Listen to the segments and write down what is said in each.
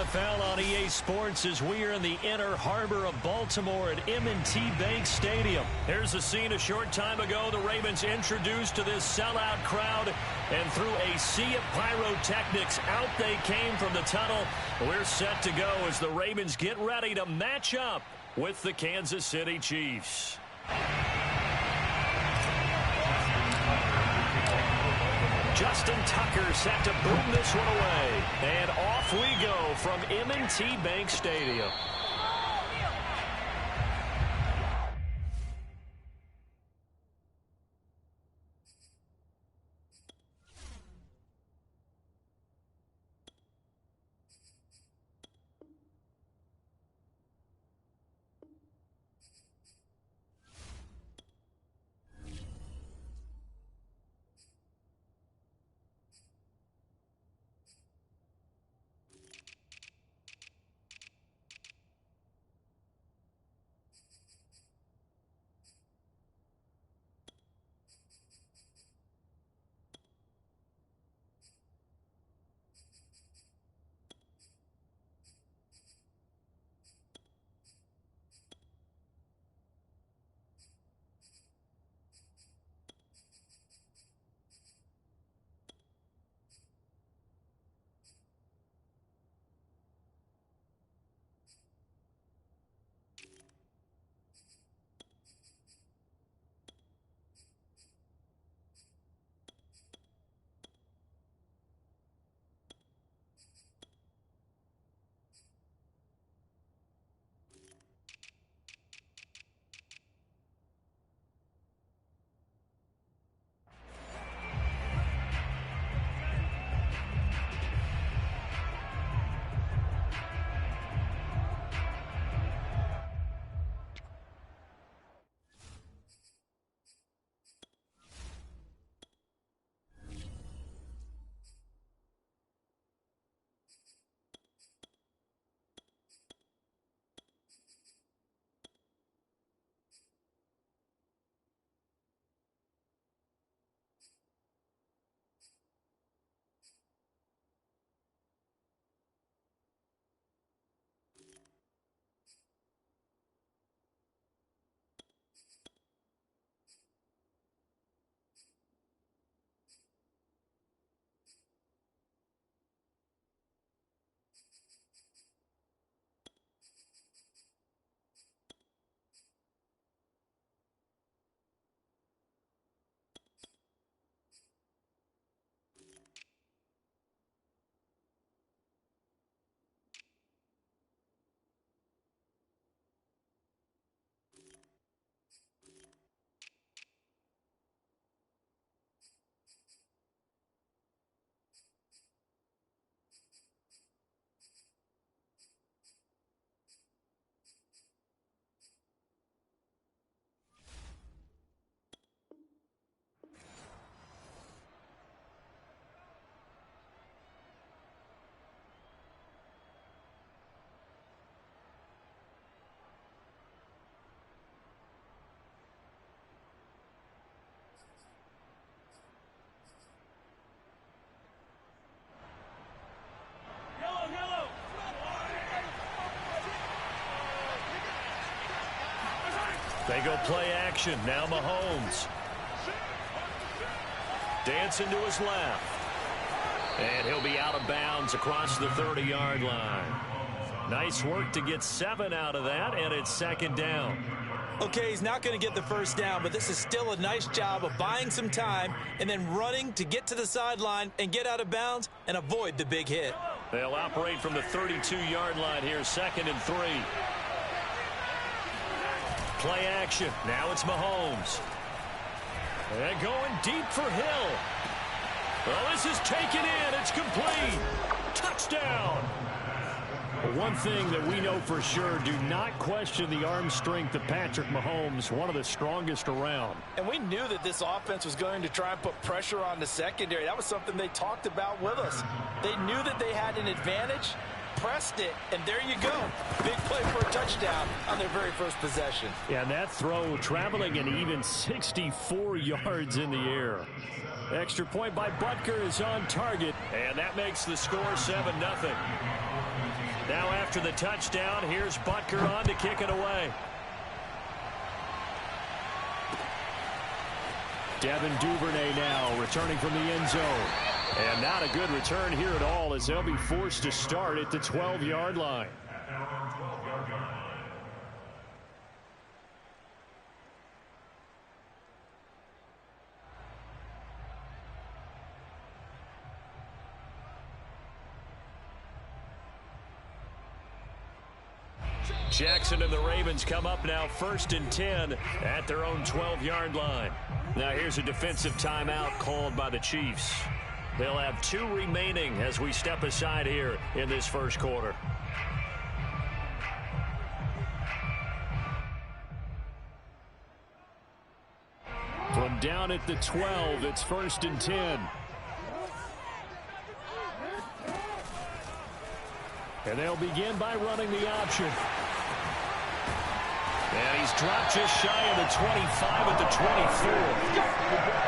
NFL on EA Sports as we are in the inner harbor of Baltimore at M&T Bank Stadium. Here's a scene a short time ago. The Ravens introduced to this sellout crowd, and through a sea of pyrotechnics, out they came from the tunnel. We're set to go as the Ravens get ready to match up with the Kansas City Chiefs. Justin Tucker set to boom this one away. And off we go from M&T Bank Stadium. They go play action. Now Mahomes. Dancing to his left. And he'll be out of bounds across the 30-yard line. Nice work to get 7 out of that, and it's second down. Okay, he's not going to get the first down, but this is still a nice job of buying some time and then running to get to the sideline and get out of bounds and avoid the big hit. They'll operate from the 32-yard line here, 2nd and 3. Play action. Now it's Mahomes. And going deep for Hill. Well, this is taken in. It's complete. Touchdown. One thing that we know for sure, do not question the arm strength of Patrick Mahomes, one of the strongest around. And we knew that this offense was going to try and put pressure on the secondary. That was something they talked about with us. They knew that they had an advantage, pressed it, and there you go. Big play for a touchdown on their very first possession. Yeah, and that throw traveling an even 64 yards in the air. Extra point by Butker is on target, and that makes the score 7-0. Now after the touchdown, here's Butker on to kick it away. Devin Duvernay now returning from the end zone. And not a good return here at all as they'll be forced to start at the 12-yard line. Jackson and the Ravens come up now 1st and 10 at their own 12-yard line. Now here's a defensive timeout called by the Chiefs. They'll have 2 remaining as we step aside here in this first quarter. From down at the 12, it's 1st and 10. And they'll begin by running the option. And he's dropped just shy of the 25 at the 24.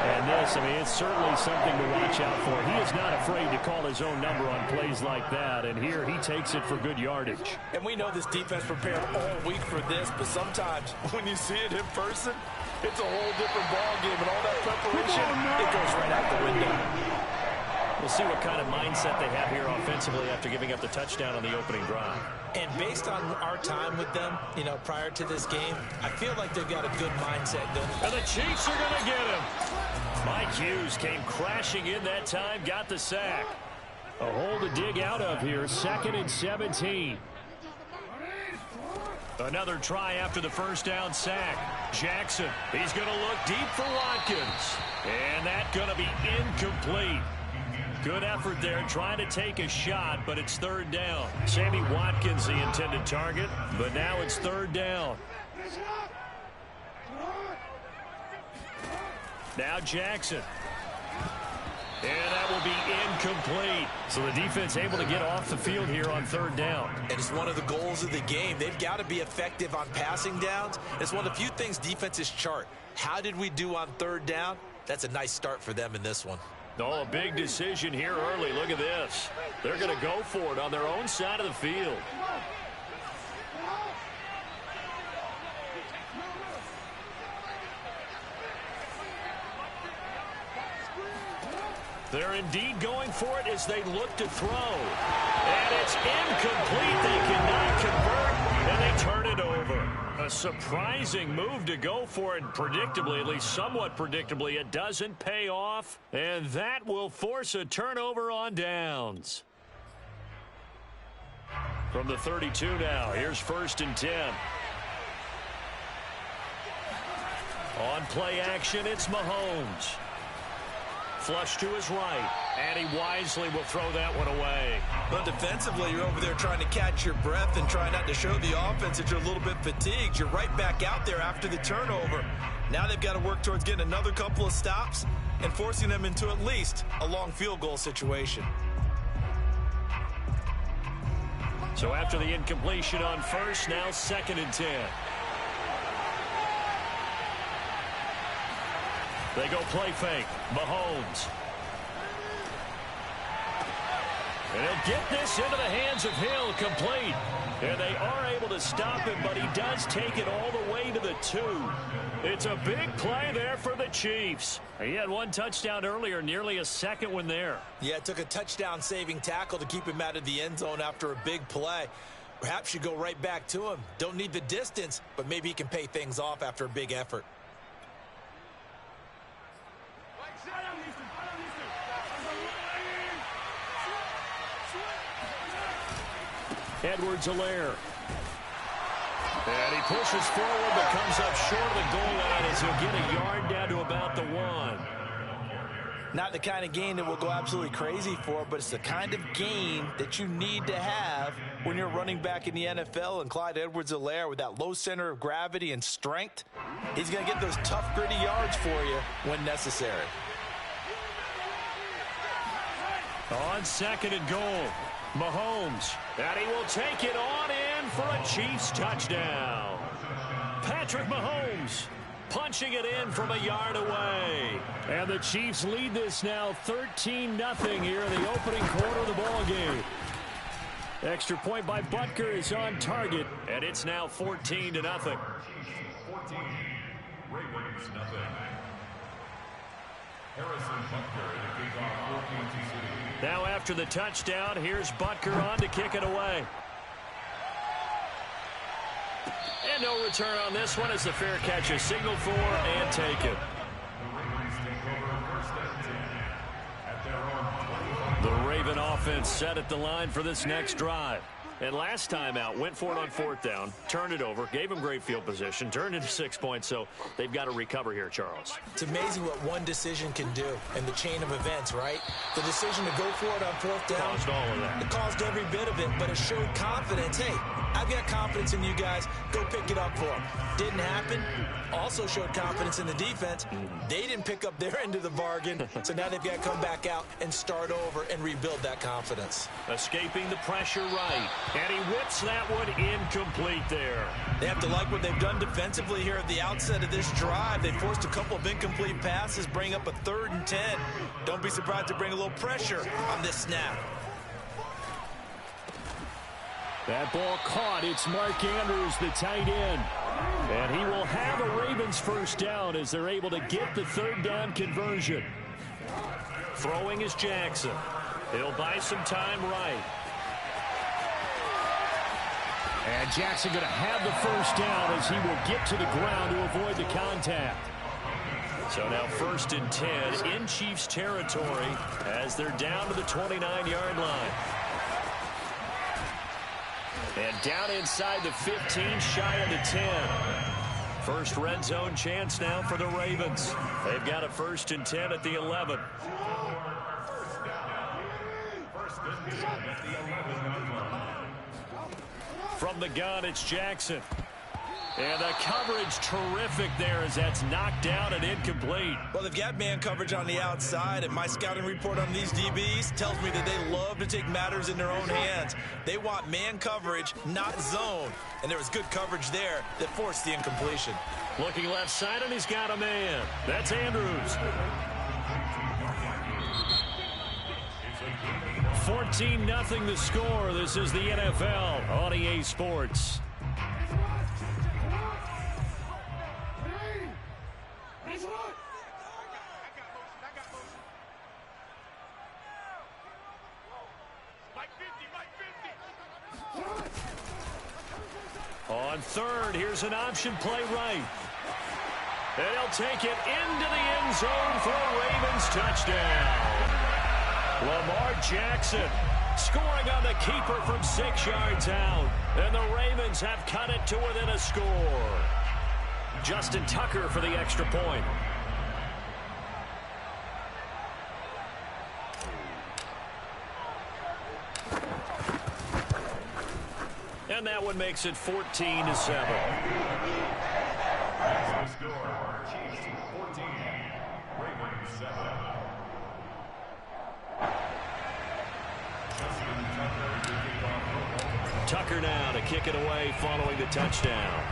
And this, I mean, it's certainly something to watch out for. He is not afraid to call his own number on plays like that. And here he takes it for good yardage. And we know this defense prepared all week for this, but sometimes when you see it in person, it's a whole different ball game. And all that preparation, it goes right out the window. We'll see what kind of mindset they have here offensively after giving up the touchdown on the opening drive. And based on our time with them, you know, prior to this game, I feel like they've got a good mindset going. And the Chiefs are going to get him. Mike Hughes came crashing in that time, got the sack. A hole to dig out of here, 2nd and 17. Another try after the first down sack. Jackson, he's going to look deep for Watkins. And that's going to be incomplete. Good effort there, trying to take a shot, but it's 3rd down. Sammy Watkins, the intended target, but now it's 3rd down. Now Jackson. And that will be incomplete. So the defense able to get off the field here on 3rd down. And it's one of the goals of the game. They've got to be effective on passing downs. It's one of the few things defenses chart. How did we do on 3rd down? That's a nice start for them in this one. Oh, a big decision here early. Look at this. They're going to go for it on their own side of the field. They're indeed going for it as they look to throw. And it's incomplete. They cannot convert, and they turn it over. A surprising move to go for it. Predictably, at least somewhat predictably, it doesn't pay off. And that will force a turnover on downs. From the 32 now, here's 1st and 10. On play action, it's Mahomes. Flush to his right, and he wisely will throw that one away. But defensively, you're over there trying to catch your breath and try not to show the offense that you're a little bit fatigued. You're right back out there after the turnover. Now they've got to work towards getting another couple of stops and forcing them into at least a long field goal situation. So after the incompletion on 1st, now 2nd and 10. They go play fake. Mahomes. And he'll get this into the hands of Hill, complete. And they are able to stop him, but he does take it all the way to the 2. It's a big play there for the Chiefs. He had one touchdown earlier, nearly a second one there. Yeah, it took a touchdown-saving tackle to keep him out of the end zone after a big play. Perhaps you go right back to him. Don't need the distance, but maybe he can pay things off after a big effort. Edwards-Helaire. And he pushes forward but comes up short of the goal line as he'll get a yard down to about the 1. Not the kind of gain that we'll go absolutely crazy for, but it's the kind of gain that you need to have when you're running back in the NFL. And Clyde Edwards-Helaire, with that low center of gravity and strength, he's going to get those tough, gritty yards for you when necessary. On 2nd and goal, Mahomes, and he will take it on in for a Chiefs touchdown. Patrick Mahomes punching it in from a yard away. And the Chiefs lead this now 13-0 here in the opening quarter of the ball game. Extra point by Butker is on target, and it's now 14-0. 14, Ravens nothing. Harrison Butker to kick off 14-0. Now after the touchdown, here's Butker on to kick it away. And no return on this one as the fair catch is signaled for and taken. The Raven offense set at the line for this next drive. And last time out, went for it on 4th down, turned it over, gave them great field position, turned into 6 points, so they've got to recover here, Charles. It's amazing what one decision can do in the chain of events, right? The decision to go for it on 4th down. Caused all of that. It caused every bit of it, but it showed confidence. Hey, I've got confidence in you guys. Go pick it up for them. Didn't happen. Also showed confidence in the defense. They didn't pick up their end of the bargain, so now they've got to come back out and start over and rebuild that confidence. Escaping the pressure right. And he whips that one incomplete there. They have to like what they've done defensively here at the outset of this drive. They forced a couple of incomplete passes, bring up a 3rd and 10. Don't be surprised to bring a little pressure on this snap. That ball caught. It's Mark Andrews, the tight end. And he will have a Ravens first down as they're able to get the 3rd down conversion. Throwing is Jackson. He'll buy some time right. And Jackson going to have the first down as he will get to the ground to avoid the contact. So now 1st and 10 in Chiefs territory as they're down to the 29-yard line. And down inside the 15, shy of the 10. First red zone chance now for the Ravens. They've got a 1st and 10 at the 11. From the gun, it's Jackson. And the coverage terrific there as that's knocked down and incomplete. Well, they've got man coverage on the outside, and my scouting report on these DBs tells me that they love to take matters in their own hands. They want man coverage, not zone. And there was good coverage there that forced the incompletion. Looking left side, and he's got a man. That's Andrews. 14-0 the score. This is the NFL on EA Sports. On 3rd, here's an option play right. And he'll take it into the end zone for a Ravens touchdown. Lamar Jackson scoring on the keeper from 6 yards out. And the Ravens have cut it to within a score. Justin Tucker for the extra point. And that one makes it 14-7. Tucker now to kick it away following the touchdown.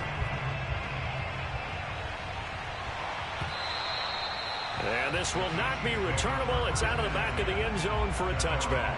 And this will not be returnable. It's out of the back of the end zone for a touchback.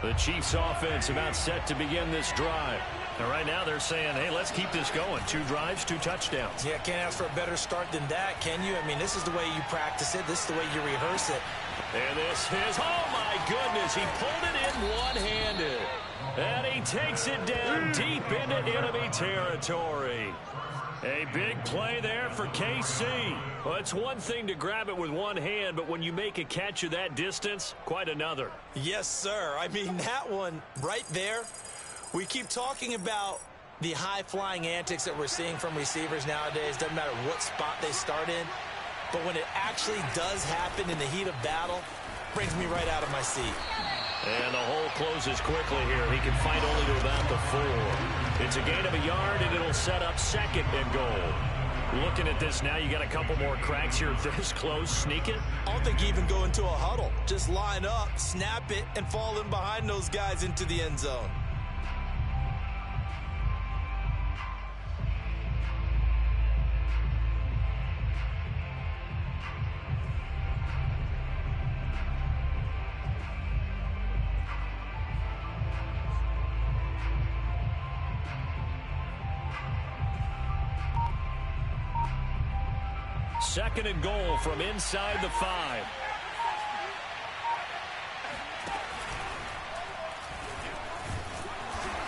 The Chiefs offense about set to begin this drive. And right now they're saying, hey, let's keep this going. 2 drives, 2 touchdowns. Yeah, can't ask for a better start than that, can you? I mean, this is the way you practice it. This is the way you rehearse it. And this is, oh my goodness, he pulled it in one-handed. And he takes it down deep into enemy territory. A big play there for KC. Well, it's one thing to grab it with one hand, but when you make a catch of that distance, quite another. Yes, sir. I mean, that one right there, we keep talking about the high-flying antics that we're seeing from receivers nowadays. Doesn't matter what spot they start in. But when it actually does happen in the heat of battle, brings me right out of my seat. And the hole closes quickly here. He can fight only to about the 4. It's a gain of a yard, and it'll set up 2nd and goal. Looking at this now, you got a couple more cracks here this close. Sneak it? I don't think you even go into a huddle. Just line up, snap it, and fall in behind those guys into the end zone. Second and goal from inside the 5.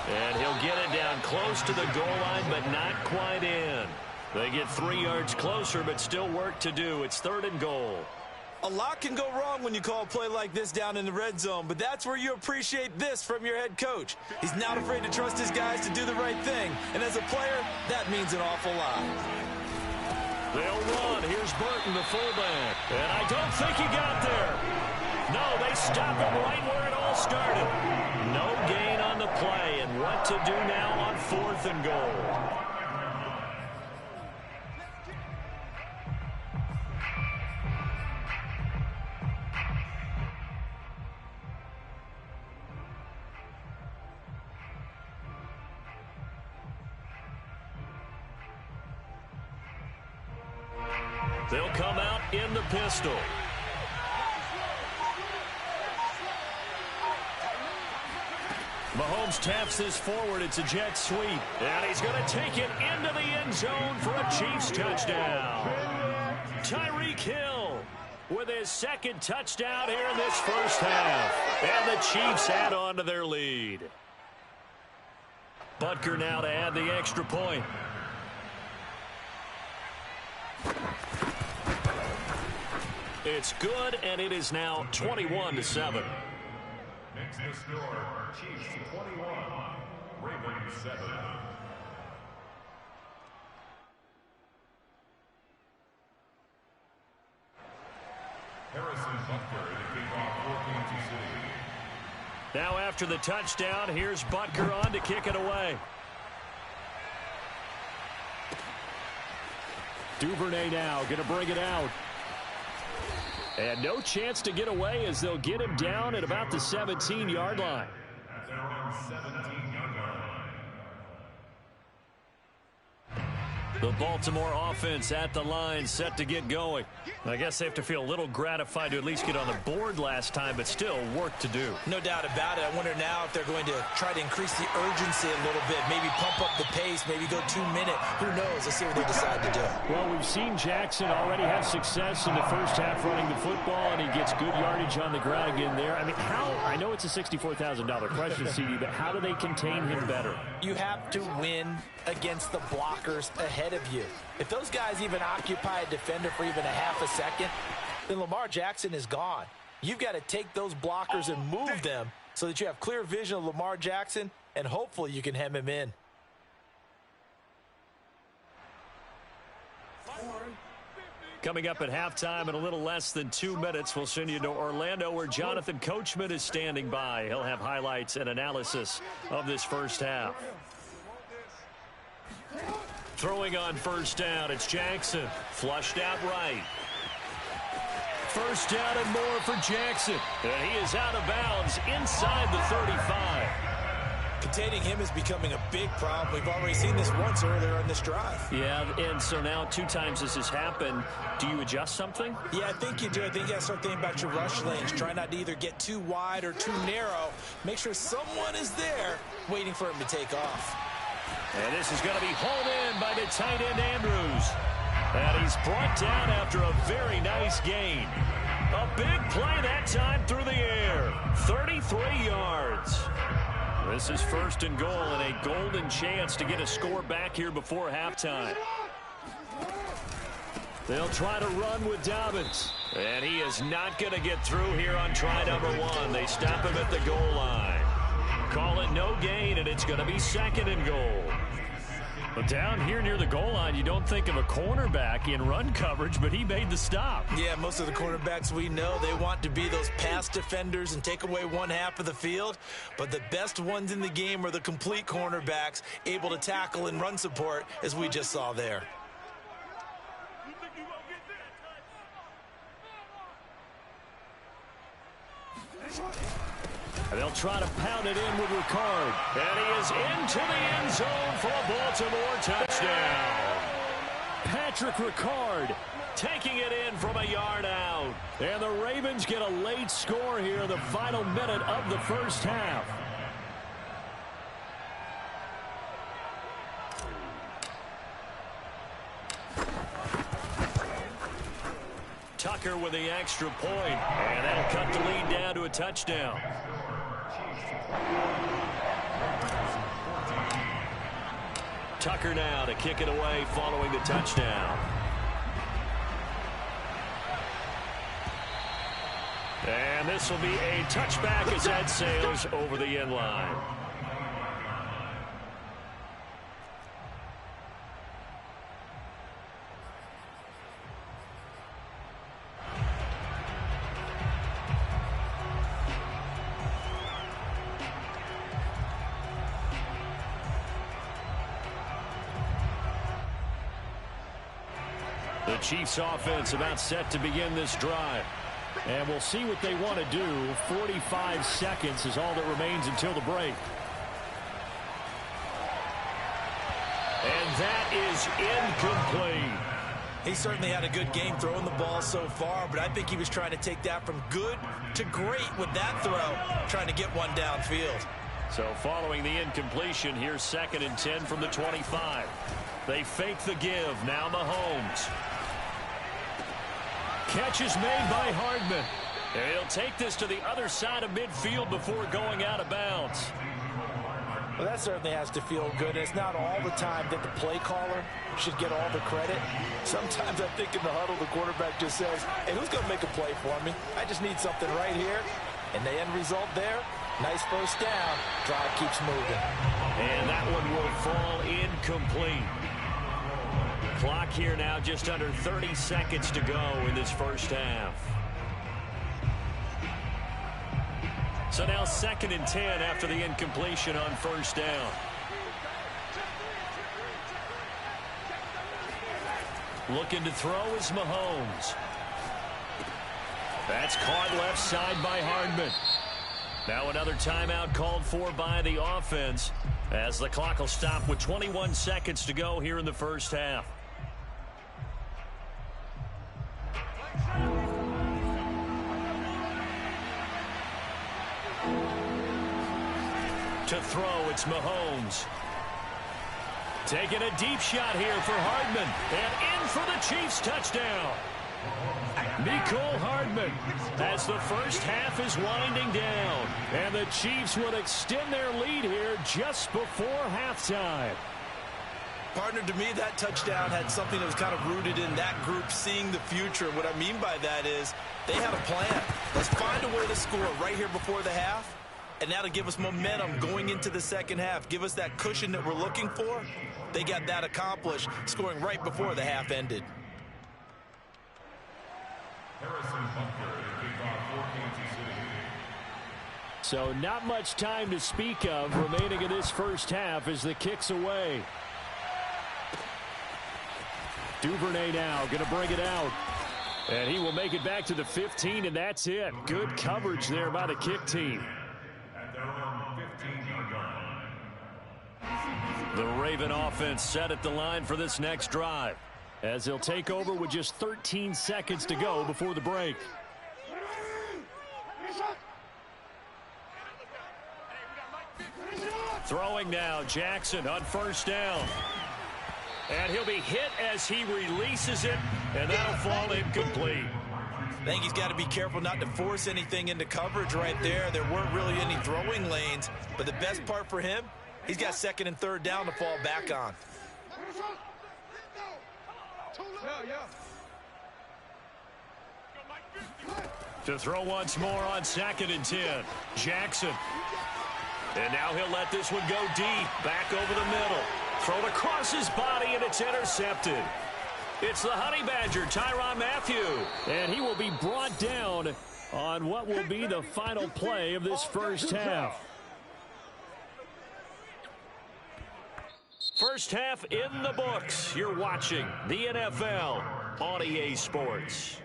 And he'll get it down close to the goal line, but not quite in. They get 3 yards closer, but still work to do. It's third and goal. A lot can go wrong when you call a play like this down in the red zone, but that's where you appreciate this from your head coach. He's not afraid to trust his guys to do the right thing, and as a player, that means an awful lot. They'll run. Here's Burton, the fullback. And I don't think he got there. No, they stop him right where it all started. No gain on the play, and what to do now on fourth and goal. They'll come out in the pistol. Mahomes taps this forward. It's a jet sweep. And he's going to take it into the end zone for a Chiefs touchdown. Tyreek Hill with his second touchdown here in this first half. And the Chiefs add on to their lead. Butker now to add the extra point. It's good, and it is now 21-7. Makes the score Chiefs 21, Ravens 7. Harrison Butker in the kickoff for Kansas City. Now after the touchdown, here's Butker on to kick it away. Duvernay now going to bring it out. And no chance to get away as they'll get him down at about the 17-yard line. At their own 17-yard line. The Baltimore offense at the line, set to get going. I guess they have to feel a little gratified to at least get on the board last time, but still work to do. No doubt about it. I wonder now if they're going to try to increase the urgency a little bit, maybe pump up the pace, maybe go 2-minute. Who knows? Let's see what they decide to do. Well, we've seen Jackson already have success in the first half running the football, and he gets good yardage on the ground again there. I mean, I know it's a $64,000 question, CD, but how do they contain him better? You have to win against the blockers ahead of you. If those guys even occupy a defender for even a half a second, then Lamar Jackson is gone. You've got to take those blockers and move them so that you have clear vision of Lamar Jackson, and hopefully you can hem him in. Coming up at halftime in a little less than 2 minutes, we'll send you to Orlando where Jonathan Coachman is standing by. He'll have highlights and analysis of this first half. Throwing on first down, it's Jackson. Flushed out right. First down and more for Jackson. And he is out of bounds inside the 35. Containing him is becoming a big problem. We've already seen this once earlier in this drive. Yeah, and so now 2 times this has happened. Do you adjust something? Yeah, I think you do. I think you got to start thinking about your rush lanes. Try not to either get too wide or too narrow. Make sure someone is there waiting for him to take off. And this is going to be hauled in by the tight end Andrews. And he's brought down after a very nice gain. A big play that time through the air. 33 yards. This is first and goal and a golden chance to get a score back here before halftime. They'll try to run with Dobbins. And he is not going to get through here on try number 1. They stop him at the goal line. Call it no gain, and it's going to be second and goal. But down here near the goal line, you don't think of a cornerback in run coverage, but he made the stop. Yeah, most of the cornerbacks we know, they want to be those pass defenders and take away one half of the field. But the best ones in the game are the complete cornerbacks, able to tackle and run support, as we just saw there. They'll try to pound it in with Ricard. And he is into the end zone for a Baltimore touchdown. Patrick Ricard taking it in from a yard out. And the Ravens get a late score here in the final minute of the first half. Tucker with the extra point, and that'll cut the lead down to a touchdown. Tucker now to kick it away following the touchdown. And this will be a touchback as that sails over the end line. The Chiefs offense about set to begin this drive. And we'll see what they want to do. 45 seconds is all that remains until the break. And that is incomplete. He certainly had a good game throwing the ball so far, but I think he was trying to take that from good to great with that throw, trying to get one downfield. So following the incompletion, here's 2nd and 10 from the 25. They fake the give. Now Mahomes. Catch is made by Hardman. And he'll take this to the other side of midfield before going out of bounds. Well, that certainly has to feel good. It's not all the time that the play caller should get all the credit. Sometimes I think in the huddle, the quarterback just says, hey, who's going to make a play for me? I just need something right here. And the end result there, nice first down. Drive keeps moving. And that one will fall incomplete. Clock here now, just under 30 seconds to go in this first half. So now 2nd and 10 after the incompletion on first down. Looking to throw is Mahomes. That's caught left side by Hardman. Now another timeout called for by the offense as the clock will stop with 21 seconds to go here in the first half. To throw, it's Mahomes. Taking a deep shot here for Hardman. And in for the Chiefs touchdown. Mecole Hardman as the first half is winding down. And the Chiefs would extend their lead here just before halftime. Partner, to me, that touchdown had something that was kind of rooted in that group seeing the future. What I mean by that is they had a plan. Let's find a way to score right here before the half. And that'll give us momentum going into the second half. Give us that cushion that we're looking for. They got that accomplished, scoring right before the half ended. So not much time to speak of remaining in this first half as the kick's away. Duvernay now going to bring it out. And he will make it back to the 15, and that's it. Good coverage there by the kick team. The Raven offense set at the line for this next drive as he'll take over with just 13 seconds to go before the break. Throwing now, Jackson on first down. And he'll be hit as he releases it, and that'll fall incomplete. I think he's got to be careful not to force anything into coverage right there. There weren't really any throwing lanes, but the best part for him, he's got 2nd and 3rd down to fall back on. To throw once more on 2nd and 10. Jackson. And now he'll let this one go deep. Back over the middle. Thrown across his body, and it's intercepted. It's the Honey Badger, Tyrann Mathieu. And he will be brought down on what will be the final play of this first half. First half in the books. You're watching the NFL on EA Sports.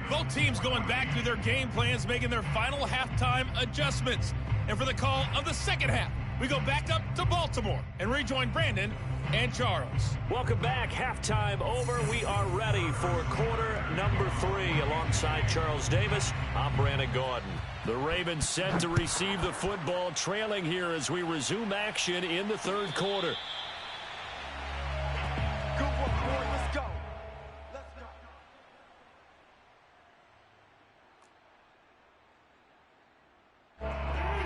Both teams going back through their game plans, making their final halftime adjustments. And for the call of the second half, we go back up to Baltimore and rejoin Brandon and Charles. Welcome back. Halftime over. We are ready for quarter number 3. Alongside Charles Davis, I'm Brandon Gaudin. The Ravens set to receive the football, trailing here as we resume action in the third quarter. Good one, boy. Let's go.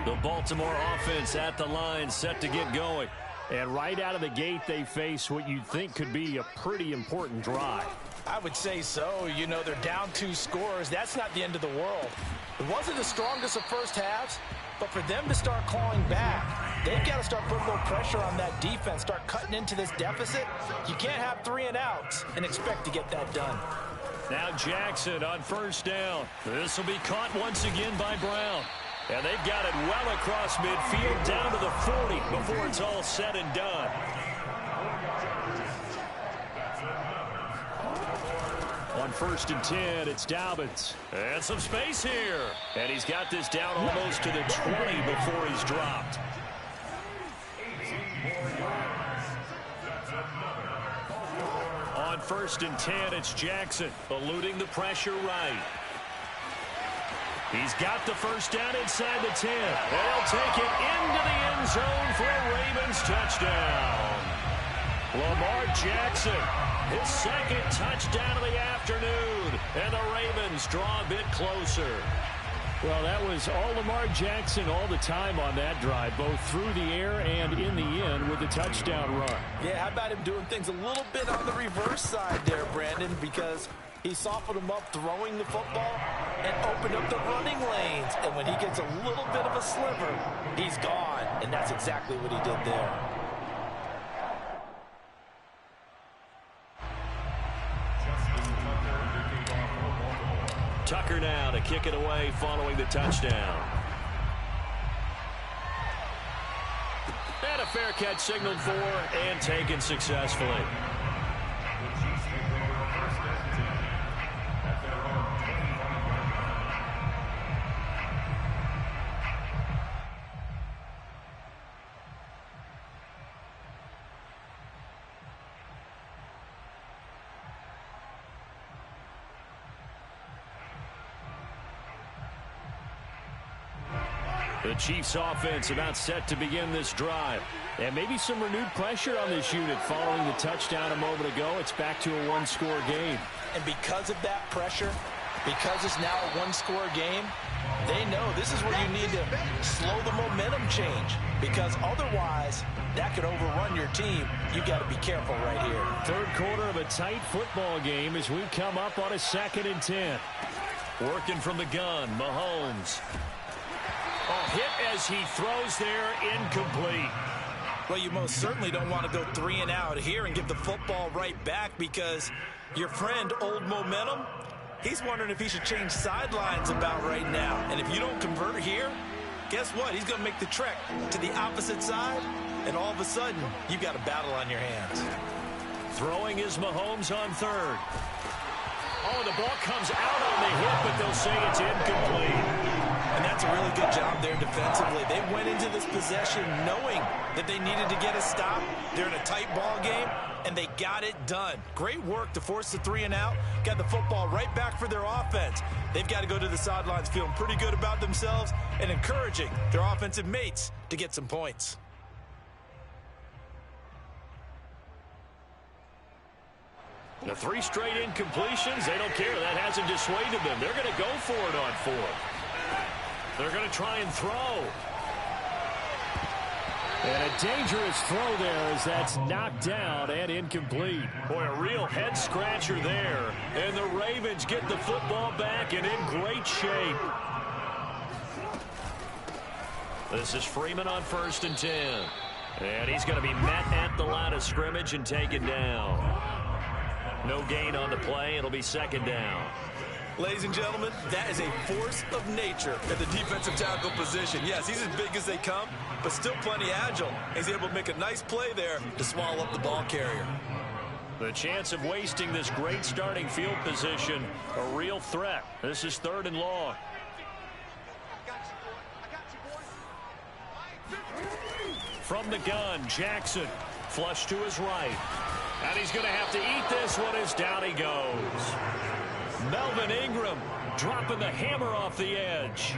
The Baltimore offense at the line, set to get going. And right out of the gate, they face what you'd think could be a pretty important drive. I would say so. You know, they're down 2 scores. That's not the end of the world. It wasn't the strongest of first halves, but for them to start clawing back, they've got to start putting a little pressure on that defense, start cutting into this deficit. You can't have 3 and outs and expect to get that done. Now Jackson on first down. This will be caught once again by Brown. And they've got it well across midfield down to the 40 before it's all said and done. On 1st and 10, it's Dobbins. And some space here. And he's got this down almost to the 20 before he's dropped. On 1st and 10, it's Jackson, eluding the pressure right. He's got the first down inside the 10. They'll take it into the end zone for a Ravens touchdown. Lamar Jackson, his second touchdown of the afternoon. And the Ravens draw a bit closer. Well, that was all Lamar Jackson all the time on that drive, both through the air and in the end with the touchdown run. Yeah, how about him doing things a little bit on the reverse side there, Brandon, because he softened him up throwing the football and opened up the running lanes. And when he gets a little bit of a sliver, he's gone. And that's exactly what he did there. Tucker now to kick it away following the touchdown. And a fair catch signaled for and taken successfully. The Chiefs offense about set to begin this drive. And maybe some renewed pressure on this unit following the touchdown a moment ago. It's back to a 1-score game. And because of that pressure, because it's now a 1-score game, they know this is where you need to slow the momentum change. Because otherwise, that could overrun your team. You got to be careful right here. Third quarter of a tight football game as we come up on a 2nd and 10. Working from the gun, Mahomes. A hit as he throws there, incomplete. Well, you most certainly don't want to go 3 and out here and give the football right back because your friend, Old Momentum, he's wondering if he should change sidelines about right now. And if you don't convert here, guess what? He's going to make the trek to the opposite side, and all of a sudden, you've got a battle on your hands. Throwing is Mahomes on 3rd. Oh, the ball comes out on the hit, but they'll say it's incomplete. And that's a really good job there defensively. They went into this possession knowing that they needed to get a stop. They're in a tight ball game, and they got it done. Great work to force the 3 and out. Got the football right back for their offense. They've got to go to the sidelines feeling pretty good about themselves and encouraging their offensive mates to get some points. The 3 straight incompletions, they don't care. That hasn't dissuaded them. They're going to go for it on 4th. They're going to try and throw. And a dangerous throw there as that's knocked down and incomplete. Boy, a real head-scratcher there. And the Ravens get the football back and in great shape. This is Freeman on 1st and 10. And he's going to be met at the line of scrimmage and taken down. No gain on the play. It'll be 2nd down. Ladies and gentlemen, that is a force of nature at the defensive tackle position. Yes, he's as big as they come, but still plenty agile. He's able to make a nice play there to swallow up the ball carrier. The chance of wasting this great starting field position, a real threat. This is 3rd and long. From the gun, Jackson. Flush to his right. And he's going to have to eat this one as down he goes. Melvin Ingram dropping the hammer off the edge.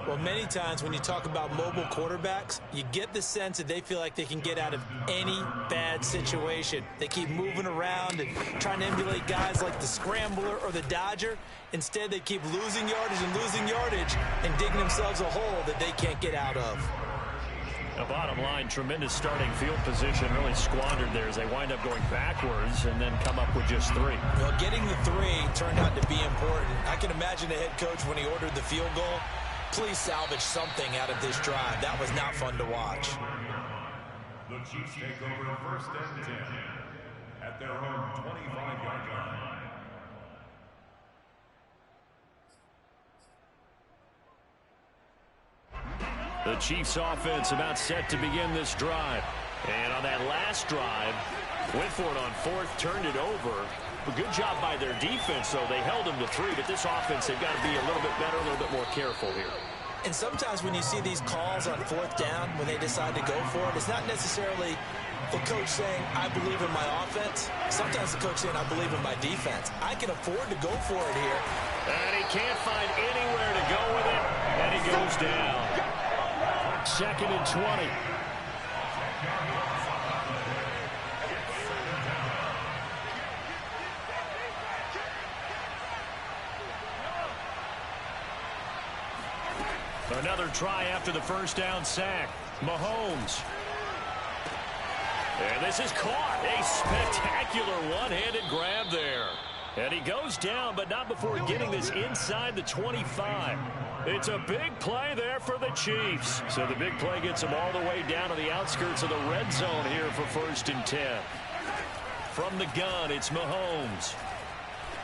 Well, many times when you talk about mobile quarterbacks, you get the sense that they feel like they can get out of any bad situation. They keep moving around and trying to emulate guys like the Scrambler or the Dodger. Instead, they keep losing yardage and digging themselves a hole that they can't get out of. The bottom line, tremendous starting field position, really squandered there as they wind up going backwards and then come up with just 3. Well, getting the 3 turned out to be important. I can imagine the head coach when he ordered the field goal. Please salvage something out of this drive. That was not fun to watch. The Chiefs take over 1st and 10 at their own 25-yard line. The Chiefs offense about set to begin this drive. And on that last drive, went for it on 4th, turned it over. A good job by their defense, though. They held them to 3, but this offense, they've got to be a little bit better, a little bit more careful here. And sometimes when you see these calls on 4th down, when they decide to go for it, it's not necessarily the coach saying, I believe in my offense. Sometimes the coach saying, I believe in my defense. I can afford to go for it here. And he can't find anywhere to go with it, and he goes down. 2nd and 20. Another try after the 1st down sack. Mahomes. And this is caught. A spectacular one-handed grab there. And he goes down, but not before getting this inside the 25. It's a big play there for the Chiefs. So the big play gets them all the way down to the outskirts of the red zone here for 1st and 10. From the gun, it's Mahomes.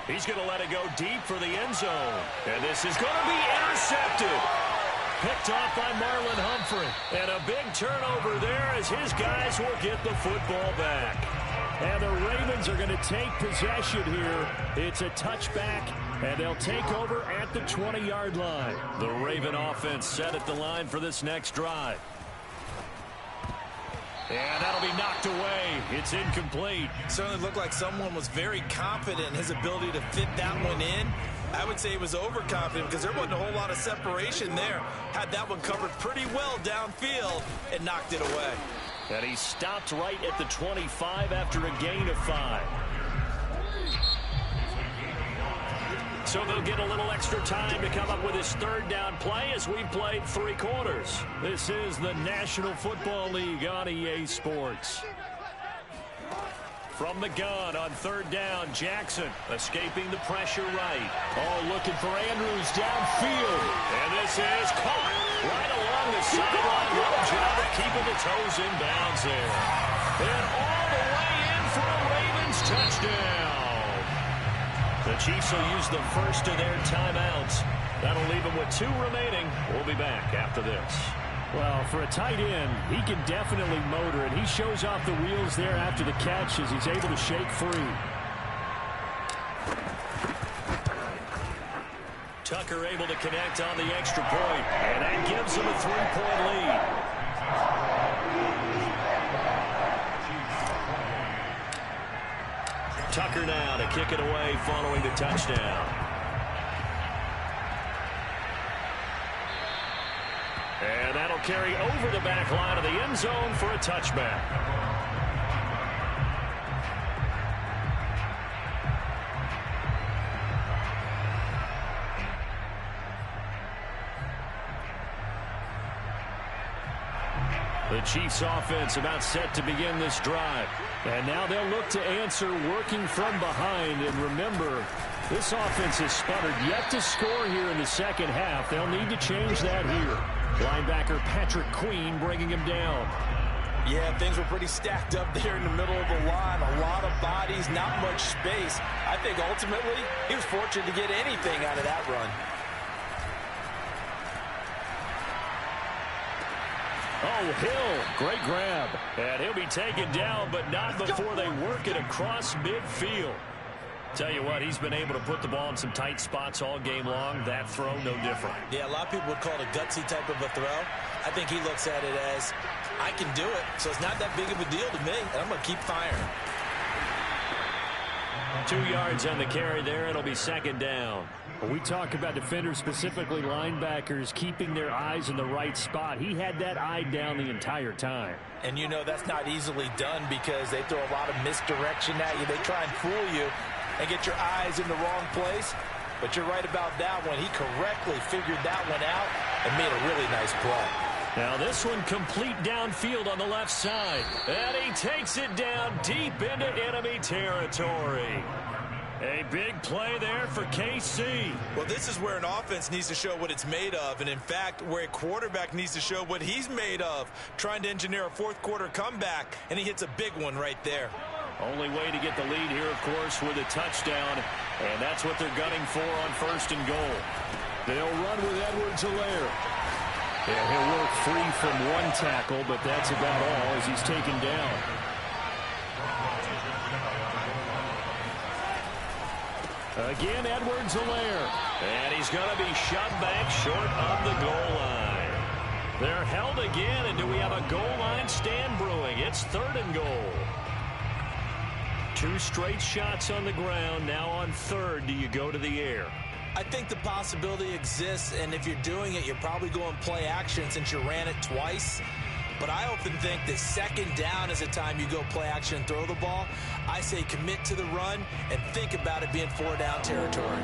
He's going to let it go deep for the end zone. And this is going to be intercepted. Picked off by Marlon Humphrey. And a big turnover there as his guys will get the football back. And the Ravens are going to take possession here. It's a touchback, and they'll take over at the 20-yard line. The Raven offense set at the line for this next drive. And that'll be knocked away. It's incomplete. Certainly looked like someone was very confident in his ability to fit that one in. I would say he was overconfident because there wasn't a whole lot of separation there. Had that one covered pretty well downfield and knocked it away. And he stopped right at the 25 after a gain of 5. So they'll get a little extra time to come up with his 3rd down play as we've played 3 quarters. This is the National Football League on EA Sports. From the gun on 3rd down, Jackson escaping the pressure right. Oh, looking for Andrews downfield. And this is caught right along the sideline. What a job of keeping the toes in bounds there. And all the way in for a Ravens touchdown. The Chiefs will use the first of their timeouts. That'll leave them with 2 remaining. We'll be back after this. Well, for a tight end, he can definitely motor it. He shows off the wheels there after the catch as he's able to shake free. Tucker able to connect on the extra point, and that gives him a 3-point lead. Tucker now to kick it away following the touchdown. And that'll carry over the back line of the end zone for a touchback. The Chiefs offense about set to begin this drive. And now they'll look to answer working from behind. And remember, this offense has sputtered yet to score here in the second half. They'll need to change that here. Linebacker Patrick Queen bringing him down. Yeah, things were pretty stacked up there in the middle of the line. A lot of bodies, not much space. I think ultimately he was fortunate to get anything out of that run. Oh, Hill, great grab. And he'll be taken down, but not before they work it across midfield. Tell you what, he's been able to put the ball in some tight spots all game long. That throw, no different. Yeah, a lot of people would call it a gutsy type of a throw. I think he looks at it as, I can do it, so it's not that big of a deal to me, and I'm going to keep firing. 2 yards on the carry there. It'll be second down. We talk about defenders, specifically linebackers, keeping their eyes in the right spot. He had that eye down the entire time. And you know that's not easily done because they throw a lot of misdirection at you. They try and fool you and get your eyes in the wrong place. But you're right about that one. He correctly figured that one out and made a really nice play. Now this one complete downfield on the left side. And he takes it down deep into enemy territory. A big play there for KC. Well, this is where an offense needs to show what it's made of. And, in fact, where a quarterback needs to show what he's made of, trying to engineer a fourth-quarter comeback, and he hits a big one right there. Only way to get the lead here, of course, with a touchdown. And that's what they're gunning for on 1st and goal. They'll run with Edwards-Helaire. Yeah, he'll work free from one tackle, but that's about all as he's taken down. Again, Edwards-Helaire. And he's going to be shoved back short of the goal line. They're held again, and do we have a goal line stand brewing? It's 3rd and goal. 2 straight shots on the ground. Now on 3rd, do you go to the air? I think the possibility exists, and if you're doing it, you're probably going play action since you ran it twice. But I often think that 2nd down is the time you go play action and throw the ball. I say commit to the run and think about it being 4-down territory.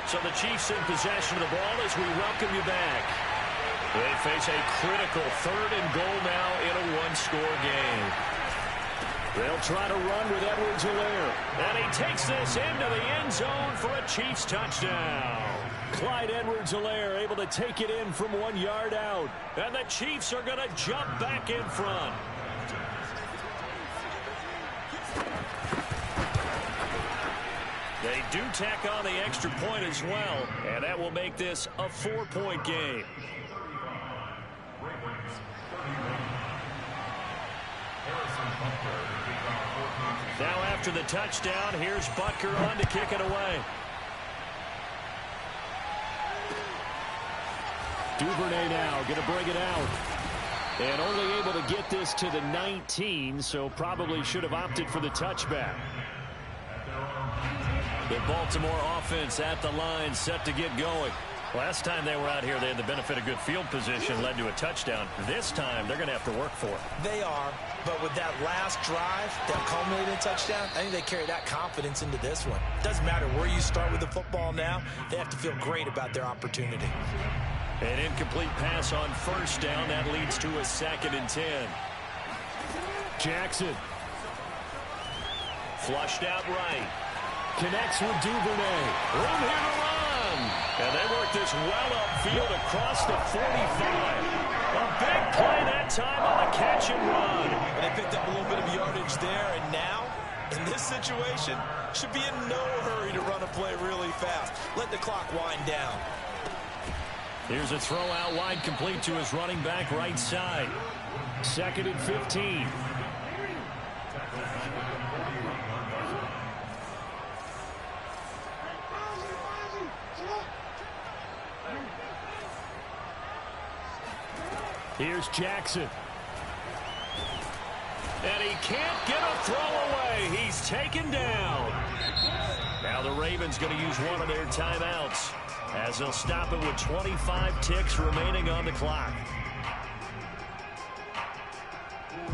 So the Chiefs in possession of the ball as we welcome you back. They face a critical 3rd and goal now in a 1-score game. They'll try to run with Edwards-Helaire. And he takes this into the end zone for a Chiefs touchdown. Clyde Edwards-Helaire able to take it in from 1 yard out. And the Chiefs are going to jump back in front. They do tack on the extra point as well, and that will make this a 4-point game. Now after the touchdown, here's Butker on to kick it away. Duvernay now going to bring it out. And only able to get this to the 19, so probably should have opted for the touchback. The Baltimore offense at the line, set to get going. Last time they were out here, they had the benefit of good field position, led to a touchdown. This time, they're going to have to work for it. They are, but with that last drive, that culminated touchdown, I think they carry that confidence into this one. Doesn't matter where you start with the football now, they have to feel great about their opportunity. An incomplete pass on 1st down. That leads to a 2nd and 10. Jackson. Flushed out right. Connects with Duvernay. Room here to run. And they work this well upfield across the 45. A big play that time on the catch and run. And they picked up a little bit of yardage there, and now, in this situation, should be in no hurry to run a play really fast. Let the clock wind down. Here's a throw out wide, complete to his running back right side. 2nd and 15. Here's Jackson. And he can't get a throw away. He's taken down. Now the Ravens going to use one of their timeouts as they'll stop it with 25 ticks remaining on the clock.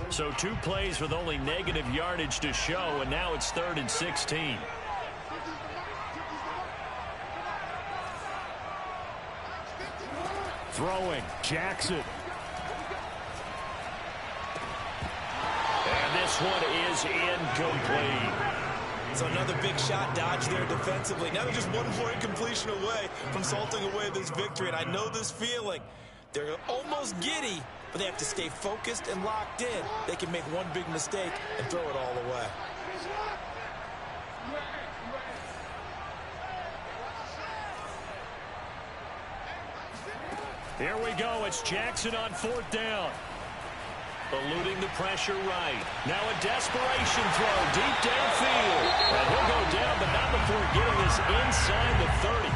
So 2 plays with only negative yardage to show, and now it's 3rd and 16. Throwing, Jackson. And this one is incomplete. So another big shot dodge there defensively. Now they're just one more incompletion away from salting away this victory. And I know this feeling. They're almost giddy, but they have to stay focused and locked in. They can make one big mistake and throw it all away. Here we go. It's Jackson on 4th down. Eluding the pressure right. Now a desperation throw deep downfield. And he'll go down, but not before getting this inside the 30.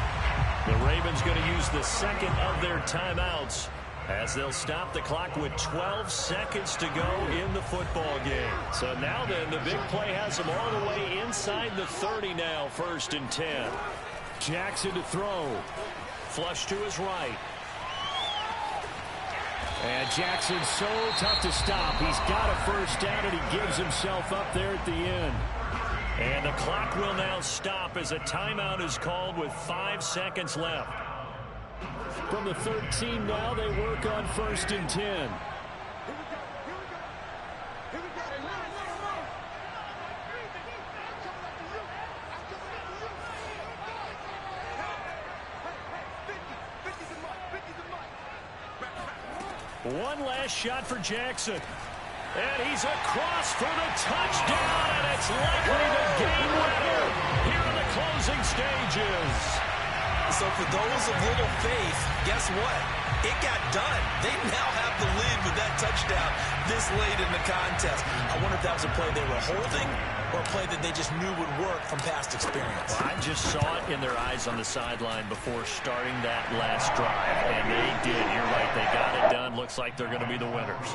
The Ravens going to use the second of their timeouts as they'll stop the clock with 12 seconds to go in the football game. So now then, the big play has them all the way inside the 30 now, 1st and 10. Jackson to throw. Flush to his right. And Jackson's so tough to stop. He's got a first down, and he gives himself up there at the end. And the clock will now stop as a timeout is called with 5 seconds left. From the 13 now, they work on 1st and 10. One last shot for Jackson. And he's across for the touchdown, and it's likely the game winner here in the closing stages. So for those of little faith, guess what? It got done. They now have the lead with that touchdown this late in the contest. I wonder if that was a play they were holding or a play that they just knew would work from past experience. Well, I just saw it in their eyes on the sideline before starting that last drive, and they did. You're right. They got it done. Looks like they're going to be the winners.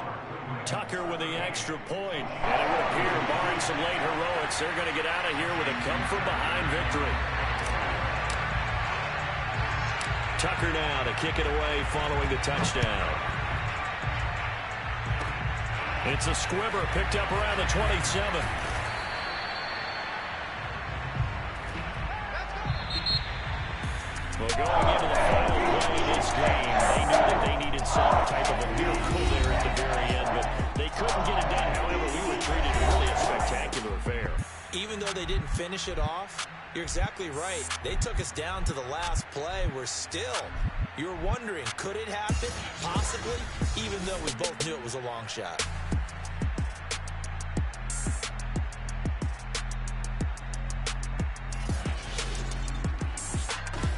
Tucker with the extra point, and it would appear, barring some late heroics, they're going to get out of here with a come-from-behind victory. Tucker now to kick it away following the touchdown. It's a squibber picked up around the 27. Well, going into the final play of this game, they knew that they needed some type of a miracle there at the very end, but they couldn't get it done. However, we were treated really a spectacular affair. Even though they didn't finish it off, you're exactly right. They took us down to the last play. We're still, you're wondering, could it happen? Possibly, even though we both knew it was a long shot.